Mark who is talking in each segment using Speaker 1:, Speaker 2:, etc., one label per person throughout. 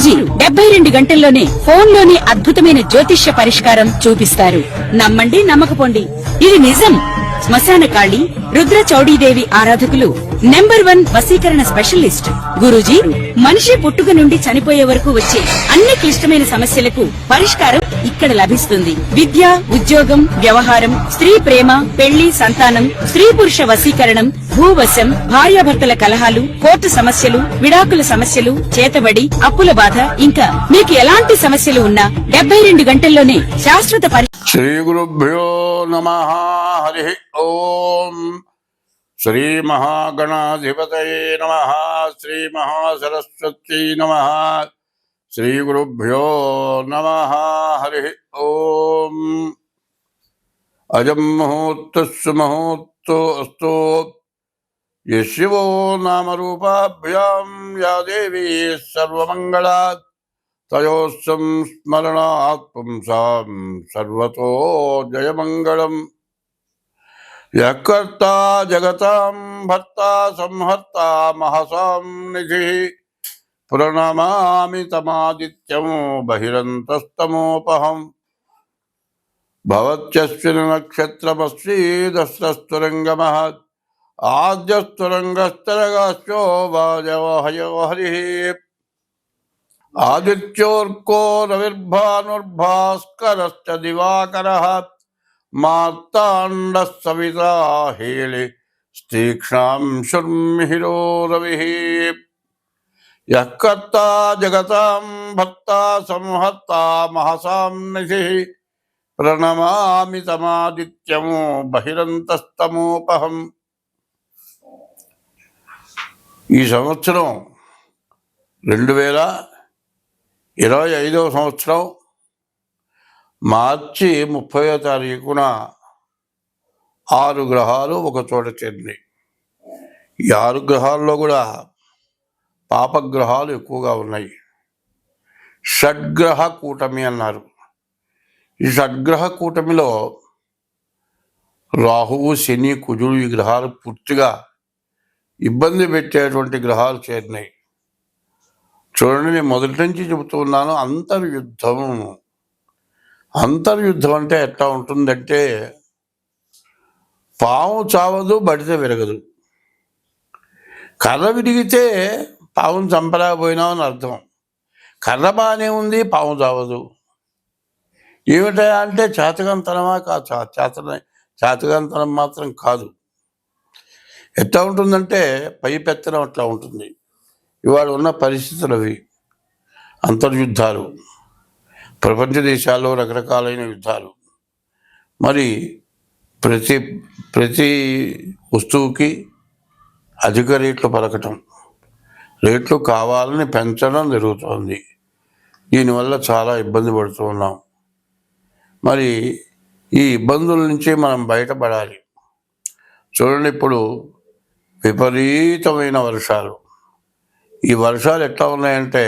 Speaker 1: గురూజీ 72 గంటల్లోనే ఫోన్లోని అద్భుతమైన జ్యోతిష్య పరిష్కారం చూపిస్తారు. నమ్మండి, నమ్మకపోండి, ఇది నిజం. శ్మశాన కాళి రుద్ర చౌడీదేవి ఆరాధకులు నంబర్ 1 వశీకరణ స్పెషలిస్ట్. గురూజీ మనిషి పుట్టుక నుండి చనిపోయే వరకు వచ్చే అన్ని క్లిష్టమైన సమస్యలకు పరిష్కారం ఇక్కడ లభిస్తుంది. విద్య, ఉద్యోగం, వ్యవహారం, స్త్రీ ప్రేమ, పెళ్లి, సంతానం, స్త్రీ పురుష వశీకరణం, భూవశం, భార్యాభర్తల కలహాలు, కోర్టు సమస్యలు, విడాకుల సమస్యలు, చేతబడి, అప్పుల బాధ, ఇంకా మీకు ఎలాంటి సమస్యలు ఉన్నా 72 గంటల్లోనే శాశ్వత
Speaker 2: శ్రీ గురుభ్యో నమః. హరి ఓం. శ్రీ మహాగణాధిపతయే నమః. శ్రీ మహాసరస్వత్యై నమః. శ్రీ గురుభ్యో నమః. హరి ఓం. అజం ముహూర్తస్సు ముహూర్తో అస్తు. యశివో నామరూపాభ్యాం యా దేవీ సర్వమంగళా తయోస్సం స్మరణాత్ పుంసాం సర్వతో జయమంగళం. యకర్తా జగతాం భర్తా సంహర్తా మహసాం నిధి ప్రణమామి తమాదిత్యం బహిరంతస్తమోపహం. భవత్యస్మిన్ నక్షత్రమస్మి దస్రస్తురంగమః ఆద్యస్తురంగస్తరగాశ్చో వాజవహయో హరిః. ఆదిత్యోర్కో రవిర్భానుర్భాస్కరశ్చ దివాకరః మార్తాండ సవితా హేళి తీక్ష్ణాంశుర్మిహిరో రవిః. యః కర్తా జగతాం భర్తా సంహర్తా మహసాం నిధిః ప్రణమామి తమాదిత్యం బహిరంతస్తమోపహం. ఈ సంవత్సరం 2025 సంవత్సరం మార్చి 30వ తారీఖున 6 గ్రహాలు ఒక చోట చేరినాయి. ఈ 6 గ్రహాల్లో కూడా పాపగ్రహాలు ఎక్కువగా ఉన్నాయి. షడ్గ్రహ కూటమి అన్నారు. ఈ షడ్గ్రహ కూటమిలో రాహువు, శని, కుజుడు ఈ గ్రహాలు పూర్తిగా ఇబ్బంది పెట్టేటువంటి గ్రహాలు చేరినాయి. చూడండి, నేను మొదటి నుంచి చెబుతూ ఉన్నాను, అంతర్యుద్ధం. అంతర్యుద్ధం అంటే ఎట్లా ఉంటుందంటే పాము చావదు, బడితే విరగదు. కర్ర విరిగితే పావును చంపలేకపోయినామని అర్థం. కర్ర బాగానే ఉంది, పాము చావదు. ఏమిటా అంటే చేతకంతనమా కాదు. చేతకంతనం మాత్రం కాదు. ఎట్లా ఉంటుందంటే పై పెత్తనం అట్లా ఉంటుంది. ఇవాళ ఉన్న పరిస్థితులు అవి. అంతర్యుద్ధాలు, ప్రపంచ దేశాల్లో రకరకాలైన యుద్ధాలు. మరి ప్రతి వస్తువుకి అధిక రేట్లు పలకటం, రేట్లు కావాలని పెంచడం జరుగుతోంది. దీనివల్ల చాలా ఇబ్బంది పడుతూ ఉన్నాం. మరి ఈ ఇబ్బందుల నుంచి మనం బయటపడాలి. చూడండి, ఇప్పుడు విపరీతమైన వర్షాలు. ఈ వర్షాలు ఎట్లా ఉన్నాయంటే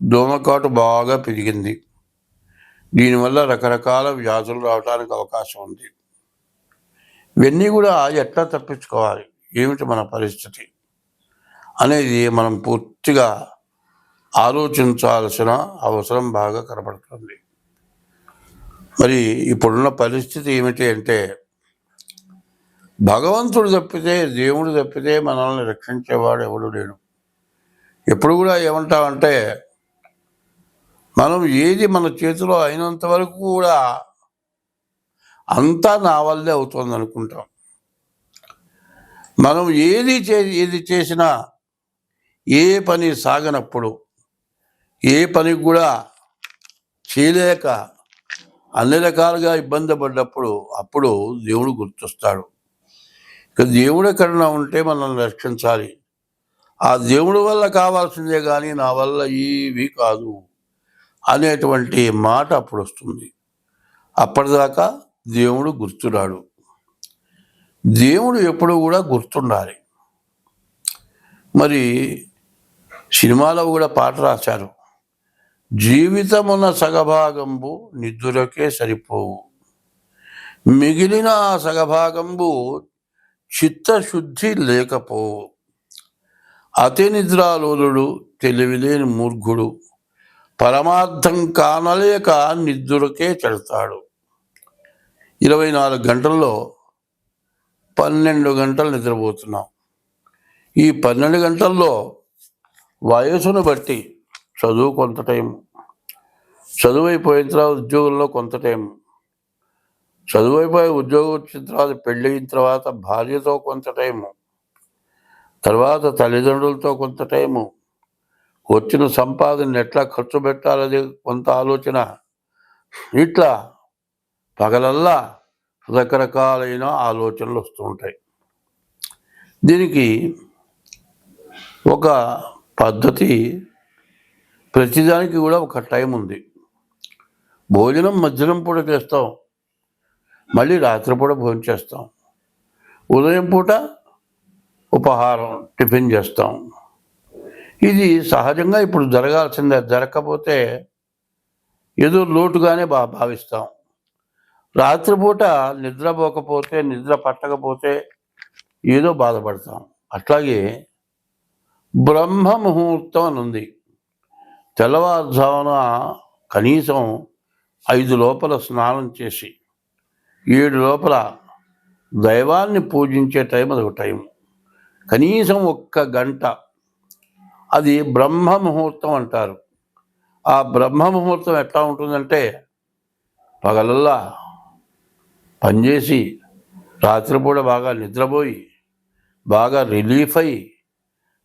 Speaker 2: దోమకాటు బాగా పెరిగింది. దీనివల్ల రకరకాల వ్యాధులు రావడానికి అవకాశం ఉంది. ఇవన్నీ కూడా ఎట్లా తప్పించుకోవాలి, ఏమిటి మన పరిస్థితి అనేది మనం పూర్తిగా ఆలోచించాల్సిన అవసరం బాగా కనపడుతుంది. మరి ఇప్పుడున్న పరిస్థితి ఏమిటి అంటే భగవంతుడు తప్పితే, దేవుడు తప్పితే మనల్ని రక్షించేవాడు ఎవడు లేడు. ఎప్పుడు కూడా ఏమంటామంటే మనం ఏది మన చేతిలో అయినంత వరకు కూడా అంతా నా వల్లే అవుతుంది అనుకుంటాం. మనం ఏది చేసినా, ఏ పని సాగనప్పుడు, ఏ పనికి కూడా చేయలేక అన్ని రకాలుగా ఇబ్బంది పడ్డప్పుడు అప్పుడు దేవుడు గుర్తొస్తాడు. ఇక దేవుడు ఎక్కడన్నా ఉంటే మనల్ని రక్షించాలి. ఆ దేవుడి వల్ల కావాల్సిందే కానీ నా వల్ల ఏవి కాదు అనేటువంటి మాట అప్పుడు వస్తుంది. అప్పటిదాకా దేవుడు గుర్తురాడు. దేవుడు ఎప్పుడు కూడా గుర్తుండాలి. మరి సినిమాలో కూడా పాట రాశారు, జీవితమున సగభాగంబు నిద్దురకే సరిపోవు, మిగిలిన ఆ సగభాగంబు చిత్తశుద్ధి లేకపోవు, అతి నిద్రాలోలుడు తెలివిలేని మూర్ఖుడు పరమార్థం కానలేక నిద్దురకే చెడతాడు. 24 గంటల్లో 12 గంటలు నిద్రపోతున్నాం. ఈ 12 గంటల్లో వయసును బట్టి చదువు కొంత టైం, చదువు అయిపోయిన తర్వాత ఉద్యోగంలో కొంత టైం, చదువు అయిపోయి ఉద్యోగం వచ్చిన తర్వాత పెళ్ళి అయిన తర్వాత భార్యతో కొంత టైము, తర్వాత తల్లిదండ్రులతో కొంత టైము, వచ్చిన సంపాదన ఎట్లా ఖర్చు పెట్టాలది కొంత ఆలోచన. ఇట్లా పగలల్లా రకరకాలైన ఆలోచనలు వస్తూ ఉంటాయి. దీనికి ఒక పద్ధతి, ప్రతిదానికి కూడా ఒక టైం ఉంది. భోజనం మధ్యాహ్నం పూట చేస్తాం, మళ్ళీ రాత్రిపూట భోజనం చేస్తాం, ఉదయం పూట ఉపహారం టిఫిన్ చేస్తాం. ఇది సహజంగా ఇప్పుడు జరగాల్సిందే. జరగకపోతే ఏదో లోటుగానే భావిస్తాం. రాత్రిపూట నిద్రపోకపోతే, నిద్ర పట్టకపోతే ఏదో బాధపడతాం. అట్లాగే బ్రహ్మ ముహూర్తం అని ఉంది. తెల్లవారుజామున కనీసం 5 లోపల స్నానం చేసి 7 లోపల దైవాన్ని పూజించే టైం అది ఒక టైం. కనీసం 1 గంట అది బ్రహ్మ ముహూర్తం అంటారు. ఆ బ్రహ్మ ముహూర్తం ఎట్లా ఉంటుందంటే పగలల్లా పనిచేసి రాత్రిపూట బాగా నిద్రపోయి బాగా రిలీఫ్ అయ్యి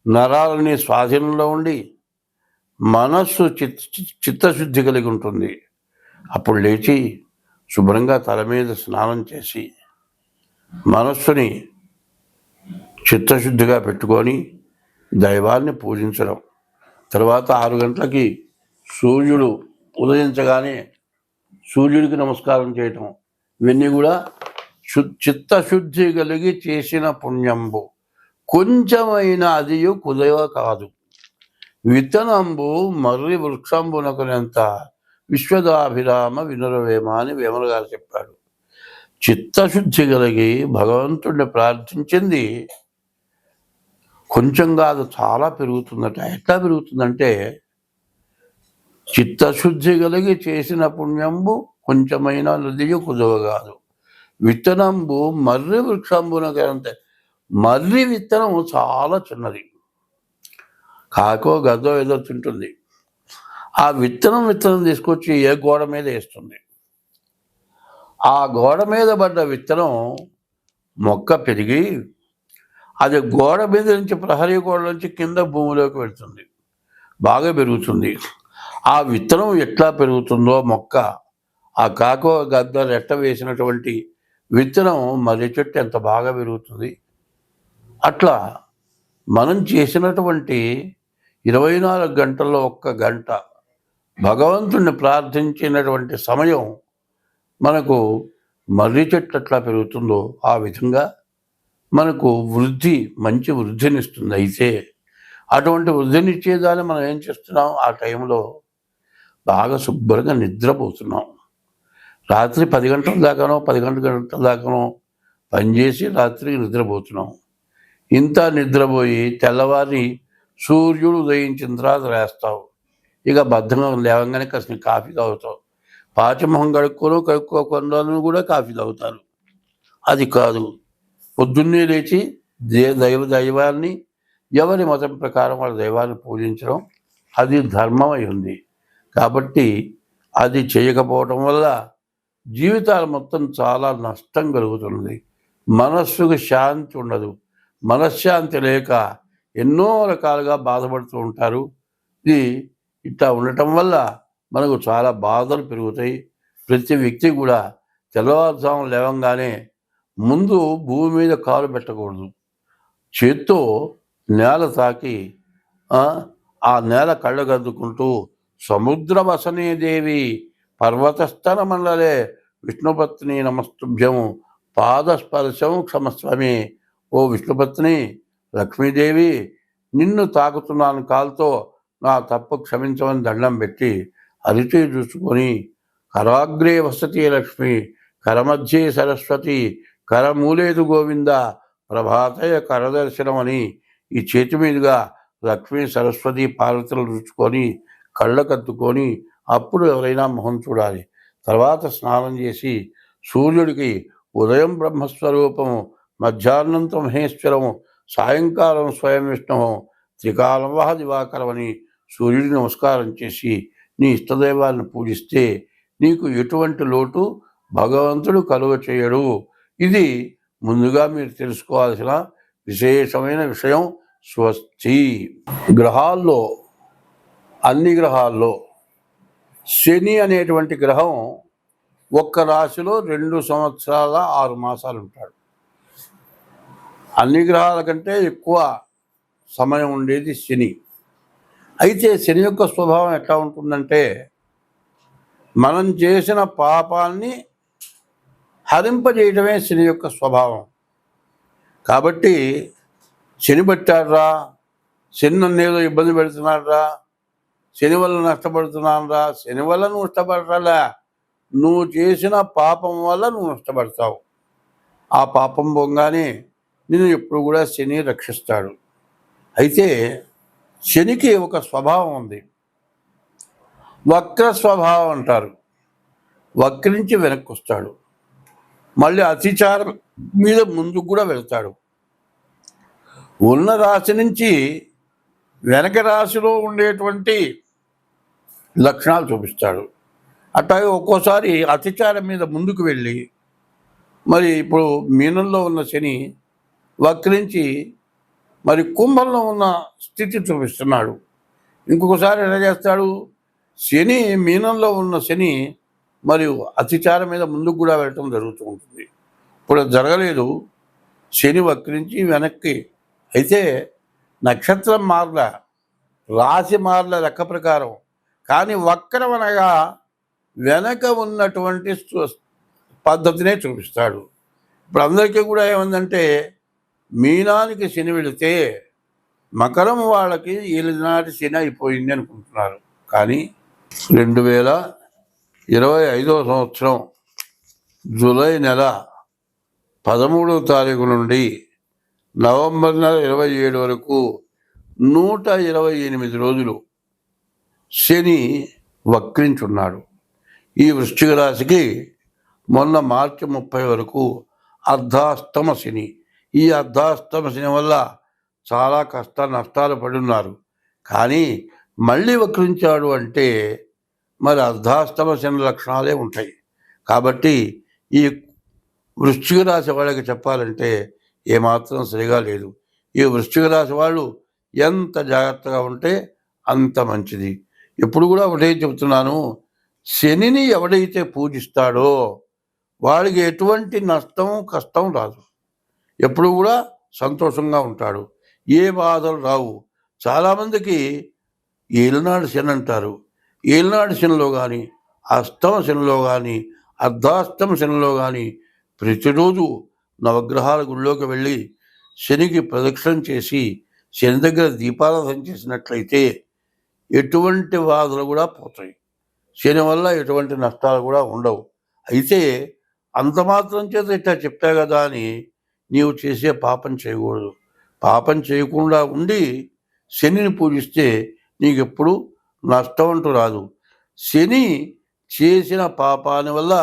Speaker 2: నరాలని స్వాధీనంలో ఉండి మనస్సు చిత్తశుద్ధి కలిగి ఉంటుంది. అప్పుడు లేచి శుభ్రంగా తల మీద స్నానం చేసి మనస్సుని చిత్తశుద్ధిగా పెట్టుకొని దైవాన్ని పూజించడం. తర్వాత 6 గంటలకి సూర్యుడు ఉదయించగానే సూర్యుడికి నమస్కారం చేయటం. ఇవన్నీ కూడా చిత్తశుద్ధి కలిగి చేసిన పుణ్యంబు. కొంచెమైన అదియు కుదవ కాదు, విత్తనంబు మర్రి వృక్షంబునకునంత విశ్వదాభిరామ వినురవేమ అని వేమన గారు చెప్పాడు. చిత్తశుద్ధి కలిగి భగవంతుడిని ప్రార్థించింది కొంచెం కాదు, చాలా పెరుగుతుందట. ఎట్లా పెరుగుతుందంటే చిత్తశుద్ధి కలిగి చేసిన పుణ్యంబు కొంచెమైన నదియు కుదవ కాదు, విత్తనంబు మర్రి వృక్షంబునకునంత. మర్రి విత్తనం చాలా చిన్నది, కాకో గద్దో ఏదో తింటుంది. ఆ విత్తనం తీసుకొచ్చి ఏ గోడ మీద వేస్తుంది. ఆ గోడ మీద పడ్డ విత్తనం మొక్క పెరిగి అది గోడ మీద నుంచి, ప్రహరీ గోడ నుంచి కింద భూమిలోకి వెళ్తుంది, బాగా పెరుగుతుంది. ఆ విత్తనం ఎట్లా పెరుగుతుందో మొక్క, ఆ కాకో గద్ద రెట్ట వేసినటువంటి విత్తనం మర్రి చెట్టు ఎంత బాగా పెరుగుతుంది. అట్లా మనం చేసినటువంటి 24 గంటల్లో 1 గంట భగవంతుణ్ణి ప్రార్థించినటువంటి సమయం మనకు మర్రి చెట్టు ఎట్లా పెరుగుతుందో ఆ విధంగా మనకు మంచి వృద్ధినిస్తుంది. అయితే అటువంటి వృద్ధినిచ్చేదాన్ని మనం ఏం చేస్తున్నాం, ఆ టైంలో బాగా శుభ్రంగా నిద్రపోతున్నాం. రాత్రి 10 గంటల దాకానో 11 గంటల దాకానో పనిచేసి రాత్రికి నిద్రపోతున్నాం. ఇంత నిద్రపోయి తెల్లవారి సూర్యుడు ఉదయించిన తర్వాత లేస్తావు. ఇక బద్ధంగా లేవగానే కాస్త కాఫీ తాగుతావు. పాచమొహం కడుక్కోకుండా కూడా కాఫీ తాగుతారు. అది కాదు, పొద్దున్నే లేచి దైవాన్ని, ఎవరి మతం ప్రకారం వాళ్ళ దైవాన్ని పూజించడం అది ధర్మం అయి ఉంది. కాబట్టి అది చేయకపోవడం వల్ల జీవితాలు మొత్తం చాలా నష్టం కలుగుతుంది. మనస్సుకు శాంతి ఉండదు. మనశ్శాంతి లేక ఎన్నో రకాలుగా బాధపడుతూ ఉంటారు. ఇది ఇట్లా ఉండటం వల్ల మనకు చాలా బాధలు పెరుగుతాయి. ప్రతి వ్యక్తి కూడా తెల్లవారుజామున లేవంగానే ముందు భూమి మీద కాలు పెట్టకూడదు. చేత్తో నేల తాకి ఆ నేల కళ్ళగద్దుకుంటూ సముద్ర వసనే దేవి పర్వతస్థన మండలే విష్ణుపత్ని నమస్తుభ్యం పాదస్పర్శం క్షమస్వమి. ఓ విష్ణుపత్ని లక్ష్మీదేవి, నిన్ను తాకుతున్నాను కాలుతో, నా తప్పు క్షమించమని దండం పెట్టి అరిచి చూసుకొని, కరాగ్రే వసతి లక్ష్మి, కరమధ్యే సరస్వతి, కరమూలేదు గోవింద, ప్రభాతయ కరదర్శనం అని ఈ చేతి మీదుగా లక్ష్మీ సరస్వతి పార్వతులు రుచుకొని కళ్ళకద్దుకొని అప్పుడు ఎవరైనా మొహం చూడాలి. తర్వాత స్నానం చేసి సూర్యుడికి ఉదయం బ్రహ్మస్వరూపము, మధ్యాహ్నంతో మహేశ్వరము, సాయంకాలం స్వయం విష్ణువు, త్రికాలవహ దివాకరం అని సూర్యుడికి నమస్కారం చేసి నీ ఇష్టదైవాన్ని పూజిస్తే నీకు ఎటువంటి లోటు భగవంతుడు కలుగ చేయడు. ఇది ముందుగా మీరు తెలుసుకోవాల్సిన విశేషమైన విషయం. స్వస్తి. గ్రహాల్లో అన్ని గ్రహాల్లో శని అనేటువంటి గ్రహం ఒక్క రాశిలో 2 సంవత్సరాల 6 మాసాలు ఉంటాడు. అన్ని గ్రహాల కంటే ఎక్కువ సమయం ఉండేది శని. అయితే శని యొక్క స్వభావం ఎట్లా ఉంటుందంటే మనం చేసిన పాపాన్ని హరింపజేయడమే శని యొక్క స్వభావం. కాబట్టి శని పట్టాడురా, శని నన్ను ఏదో ఇబ్బంది పెడుతున్నాడురా, శని వల్ల నష్టపడుతున్నానురా, శని వల్ల నువ్వు నష్టపడరా, నువ్వు చేసిన పాపం వల్ల నువ్వు నష్టపడతావు. ఆ పాపం పోగానే నిన్ను ఎప్పుడు కూడా శని రక్షిస్తాడు. అయితే శనికి ఒక స్వభావం ఉంది, వక్ర స్వభావం అంటారు. వక్రించి వెనక్కి వస్తాడు, మళ్ళీ అతిచారం మీద ముందుకు కూడా వెళ్తాడు. ఉన్న రాశి నుంచి వెనక రాశిలో ఉండేటువంటి లక్షణాలు చూపిస్తాడు. అట్లాగే ఒక్కోసారి అతిచారం మీద ముందుకు వెళ్ళి మరి ఇప్పుడు మీనంలో ఉన్న శని వక్రించి మరి కుంభంలో ఉన్న స్థితి చూపిస్తున్నాడు. ఇంకొకసారి ఎలా చేస్తాడు, శని మీనంలో ఉన్న శని మరియు అతిచారం మీద ముందుకు కూడా వెళ్ళటం జరుగుతూ ఉంటుంది. ఇప్పుడు జరగలేదు, శని వక్రించి వెనక్కి. అయితే నక్షత్రం మార్ల, రాశి మార్ల లెక్క ప్రకారం, కానీ వక్రం అనగా వెనక ఉన్నటువంటి పద్ధతినే చూపిస్తాడు. ఇప్పుడు అందరికీ కూడా ఏముందంటే మీనానికి శని వెళితే మకరం వాళ్ళకి ఈనాటి శని అయిపోయింది అనుకుంటున్నారు. కానీ 2025 సంవత్సరం జూలై నెల 13వ తారీఖు నుండి నవంబర్ నెల 27 వరకు 128 రోజులు శని వక్రించున్నాడు. ఈ వృశ్చిక రాశికి మొన్న మార్చి 30 వరకు అర్ధాష్టమ శని. ఈ అర్ధాష్టమ శని వల్ల చాలా కష్ట నష్టాలు పడి ఉన్నారు. కానీ మళ్ళీ వక్రించాడు అంటే మరి అర్ధాష్టమ శని లక్షణాలే ఉంటాయి. కాబట్టి ఈ వృశ్చిక రాశి వాళ్ళకి చెప్పాలంటే ఏమాత్రం సరిగా లేదు. ఈ వృశ్చిక రాశి వాళ్ళు ఎంత జాగ్రత్తగా ఉంటే అంత మంచిది. ఎప్పుడు కూడా ఒకటే చెబుతున్నాను, శనిని ఎవడైతే పూజిస్తాడో వాడికి ఎటువంటి నష్టం కష్టం రాదు, ఎప్పుడు కూడా సంతోషంగా ఉంటాడు, ఏ బాధలు రావు. చాలామందికి ఏలినాడు శని అంటారు. ఏలినాడు శనిలో కానీ, అష్టమ శనిలో కానీ, అర్ధాష్టమ శనిలో కానీ ప్రతిరోజు నవగ్రహాల గుళ్ళోకి వెళ్ళి శనికి ప్రదక్షిణ చేసి శని దగ్గర దీపారాధన చేసినట్లయితే ఎటువంటి బాధలు కూడా పోతాయి. శని వల్ల ఎటువంటి నష్టాలు కూడా ఉండవు. అయితే అంత మాత్రం చేత ఇట్లా చెప్పా కదా అని నీవు చేసే పాపం చేయకూడదు. పాపం చేయకుండా ఉండి శనిని పూజిస్తే నీకు ఎప్పుడు నష్టం అంటూ రాదు. శని చేసిన పాపాని వల్ల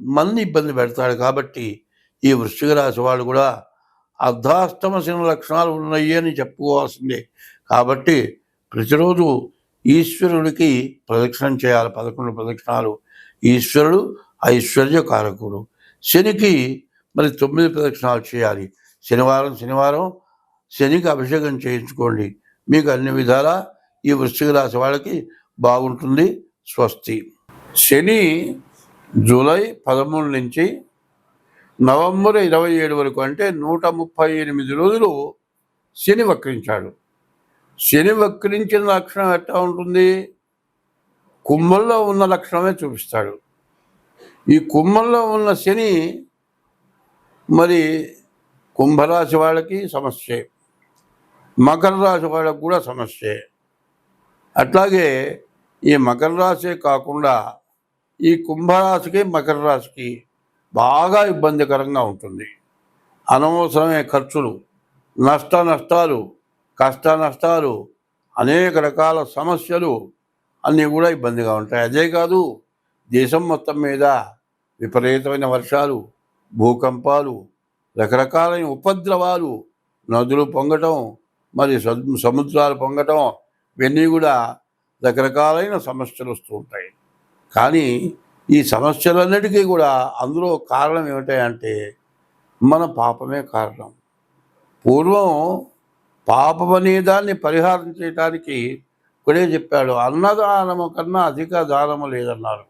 Speaker 2: మన్ని ఇబ్బంది పెడతాడు. కాబట్టి ఈ వృశ్చిక రాశి వాళ్ళు కూడా అర్ధాష్టమ శని లక్షణాలు ఉన్నాయి అని చెప్పుకోవాల్సిందే. కాబట్టి ప్రతిరోజు ఈశ్వరుడికి ప్రదక్షిణం చేయాలి, 11 ప్రదక్షిణాలు. ఈశ్వరుడు ఐశ్వర్య కారకుడు. శనికి మరి 9 ప్రదక్షిణాలు చేయాలి. శనివారం శనికి అభిషేకం చేయించుకోండి. మీకు అన్ని విధాలా ఈ వృశ్చిక రాశి వాళ్ళకి బాగుంటుంది. స్వస్తి. శని జూలై 13 నుంచి నవంబర్ 27 వరకు అంటే 138 రోజులు శని వక్రించాడు. శని వక్రించిన లక్షణం ఎట్లా ఉంటుంది, కుంభంలో ఉన్న లక్షణమే చూపిస్తాడు. ఈ కుంభంలో ఉన్న శని మరి కుంభరాశి వాళ్ళకి సమస్యే, మకర రాశి వాళ్ళకి కూడా సమస్యే. అట్లాగే ఈ మకర రాశి కాకుండా ఈ కుంభరాశికి మకర రాశికి బాగా ఇబ్బందికరంగా ఉంటుంది. అనవసరమైన ఖర్చులు, నష్టాలు, కష్ట నష్టాలు, అనేక రకాల సమస్యలు అన్నీ కూడా ఇబ్బందిగా ఉంటాయి. అదే కాదు, దేశం మొత్తం మీద విపరీతమైన వర్షాలు, భూకంపాలు, రకరకాలైన ఉపద్రవాలు, నదులు పొంగటం, మరి సముద్రాలు పొంగటం, ఇవన్నీ కూడా రకరకాలైన సమస్యలు వస్తూ ఉంటాయి. కానీ ఈ సమస్యలన్నిటికీ కూడా అందులో కారణం ఏమిటంటే మన పాపమే కారణం. పూర్వం పాపం అనే దాన్ని పరిహారం చేయడానికి ఇక్కడే చెప్పాడు, అన్నదానము కన్నా అధిక దానము లేదన్నారు.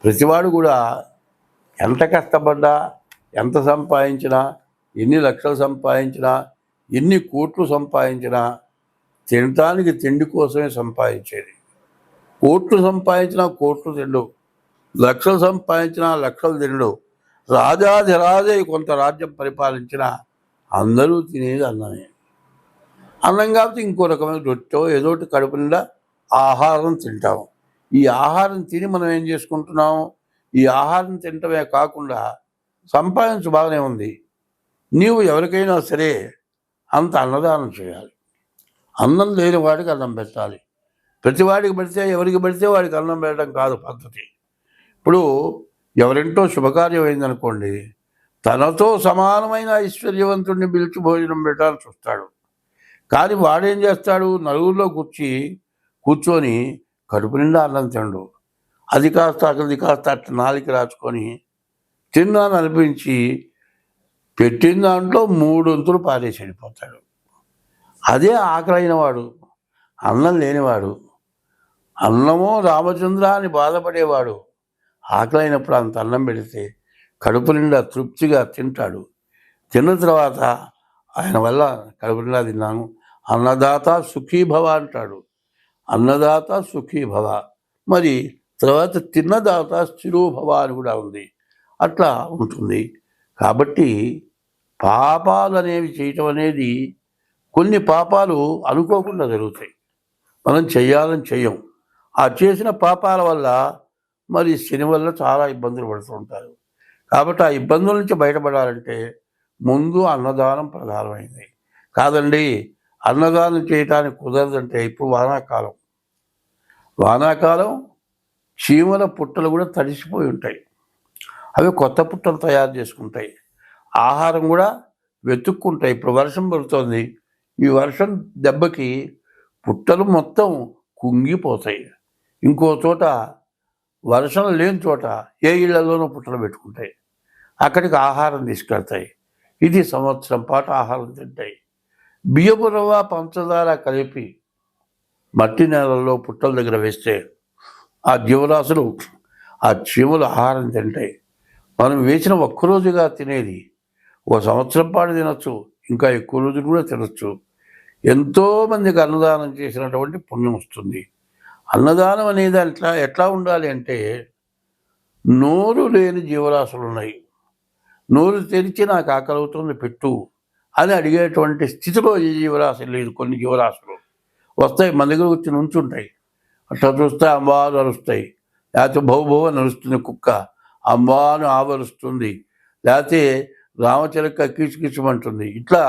Speaker 2: ప్రతివాడు కూడా ఎంత కష్టపడ్డా, ఎంత సంపాదించినా, ఎన్ని లక్షలు సంపాదించినా, ఎన్ని కోట్లు సంపాదించినా తినటానికి తిండి కోసమే సంపాదించేది. కోట్లు సంపాదించినా కోట్లు తిండు, లక్షలు సంపాదించినా లక్షలు తిండు, రాజాధిరాజే కొంత రాజ్యం పరిపాలించిన అందరూ తినేది అన్నమే. అన్నం కాబట్టి ఇంకో రకమైన రొట్టె ఏదోటి కడుపు నిండా ఆహారం తింటాము. ఈ ఆహారం తిని మనం ఏం చేసుకుంటున్నాం? ఈ ఆహారం తినటమే కాకుండా సంపాదించు బాగానే ఉంది, నీవు ఎవరికైనా సరే అంత అన్నదానం చేయాలి. అన్నం లేని వాడికి అన్నం పెట్టాలి. ప్రతివాడికి పెడితే, ఎవరికి పెడితే వాడికి అన్నం పెట్టడం కాదు పద్ధతి. ఇప్పుడు ఎవరింటో శుభకార్యం అయిందనుకోండి, తనతో సమానమైన ఐశ్వర్యవంతుడిని పిలిచి భోజనం పెట్టాలని చూస్తాడు. కానీ వాడేం చేస్తాడు? నలుగురిలో కూర్చొని కడుపు నిండా అన్నం తినడు. అది కాస్త అది కాస్త అట్లా నాలికి రాచుకొని తిన్నాను అనిపించి పెట్టిన దాంట్లో 3 వంతులు పారేసి వెళ్ళిపోతాడు. అదే ఆకలైన వాడు, అన్నం లేనివాడు, అన్నమో రామచంద్ర అని బాధపడేవాడు ఆకలైనప్పుడు అంత అన్నం పెడితే కడుపు నిండా తృప్తిగా తింటాడు. తిన్న తర్వాత ఆయన వల్ల కడుపు నిండా తిన్నాను, అన్నదాత సుఖీభవ అంటాడు. అన్నదాత సుఖీభవ, మరి తర్వాత తిన్నదాత స్థిరోభవ అని కూడా ఉంది. అట్లా ఉంటుంది. కాబట్టి పాపాలు అనేవి చేయటం అనేది, కొన్ని పాపాలు అనుకోకుండా జరుగుతాయి, మనం చేయాలని చెయ్యం. ఆ చేసిన పాపాల వల్ల మరి శని వల్ల చాలా ఇబ్బందులు పడుతూ ఉంటారు. కాబట్టి ఆ ఇబ్బందుల నుంచి బయటపడాలంటే ముందు అన్నదానం ప్రధానమైంది. కాదండి అన్నదానం చేయటానికి కుదరదంటే, ఇప్పుడు వానాకాలం చీమల పుట్టలు కూడా తడిసిపోయి ఉంటాయి. అవి కొత్త పుట్టలు తయారు చేసుకుంటాయి, ఆహారం కూడా వెతుక్కుంటాయి. ఇప్పుడు వర్షం పడుతుంది, ఈ వర్షం దెబ్బకి పుట్టలు మొత్తం కుంగిపోతాయి. ఇంకో చోట వర్షం లేని చోట ఏ ఇళ్లలోనూ పుట్టలు పెట్టుకుంటాయి, అక్కడికి ఆహారం తీసుకెళ్తాయి. ఇది సంవత్సరం పాటు ఆహారం తింటాయి. బియ్యపు రవ్వ పంచదార కలిపి మట్టి నేలల్లో పుట్టల దగ్గర వేస్తే ఆ జీవరాశులు, ఆ చీమలు ఆహారం తింటాయి. మనం వేసిన ఒక్కరోజుగా తినేది 1 సంవత్సరం పాటు తినొచ్చు, ఇంకా ఎక్కువ రోజులు కూడా తినొచ్చు. ఎంతోమందికి అన్నదానం చేసినటువంటి పుణ్యం వస్తుంది. అన్నదానం అనేది ఎట్లా ఉండాలి అంటే, నోరు లేని జీవరాశులు ఉన్నాయి, నోరు తెరిచి నాకు ఆకలి అవుతుంది పెట్టు అని అడిగేటువంటి స్థితిలో ఈ జీవరాశి లేదు. కొన్ని జీవరాశులు వస్తాయి, మన దగ్గర వచ్చి నుంచుంటాయి, అట్లా చూస్తే అంబాను అరుస్తాయి, లేకపోతే భౌభౌ అని అరుస్తుంది కుక్క, అంబాను ఆవరుస్తుంది, లేకపోతే రామచిలక కీచుకీచమంటుంది. ఇట్లా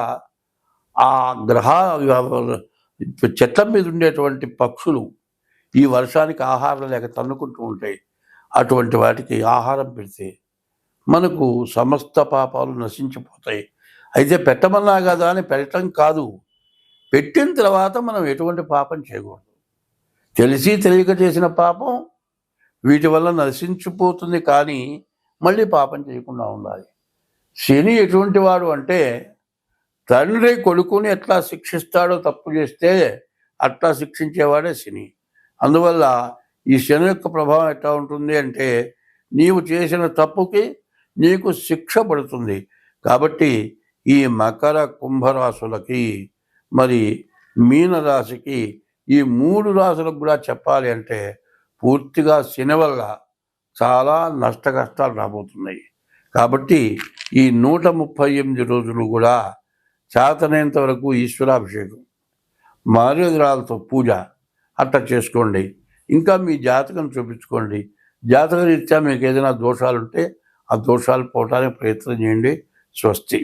Speaker 2: ఆ చెట్ల మీద ఉండేటువంటి పక్షులు ఈ వర్షానికి ఆహారం లేక తన్నుకుంటూ ఉంటాయి. అటువంటి వాటికి ఆహారం పెడితే మనకు సమస్త పాపాలు నశించిపోతాయి. అయితే పెట్టమన్నా కదా అని పెట్టడం కాదు, పెట్టిన తర్వాత మనం ఎటువంటి పాపం చేయకూడదు. తెలిసి తెలియక చేసిన పాపం వీటి వల్ల నశించిపోతుంది, కానీ మళ్ళీ పాపం చేయకుండా ఉండాలి. శని ఎటువంటి వాడు అంటే, తండ్రి కొడుకుని ఎట్లా శిక్షిస్తాడో తప్పు చేస్తే అట్లా శిక్షించేవాడే శని. అందువల్ల ఈ శని యొక్క ప్రభావం ఎట్లా ఉంటుంది అంటే, నీవు చేసిన తప్పుకి నీకు శిక్ష పడుతుంది. కాబట్టి ఈ మకర కుంభరాశులకి, మరి మీనరాశికి, ఈ 3 రాశులకు కూడా చెప్పాలి అంటే పూర్తిగా శని వల్ల చాలా నష్ట కష్టాలు రాబోతున్నాయి. కాబట్టి ఈ 138 రోజులు కూడా చేతనైనంత వరకు ఈశ్వరాభిషేకం, మారేడురాలతో పూజ అట్లా చేసుకోండి. ఇంకా మీ జాతకం చూపించుకోండి. జాతక రీత్యా మీకు ఏదైనా దోషాలుంటే ఆ దోషాలు పోవటానికి ప్రయత్నం చేయండి. స్వస్తి.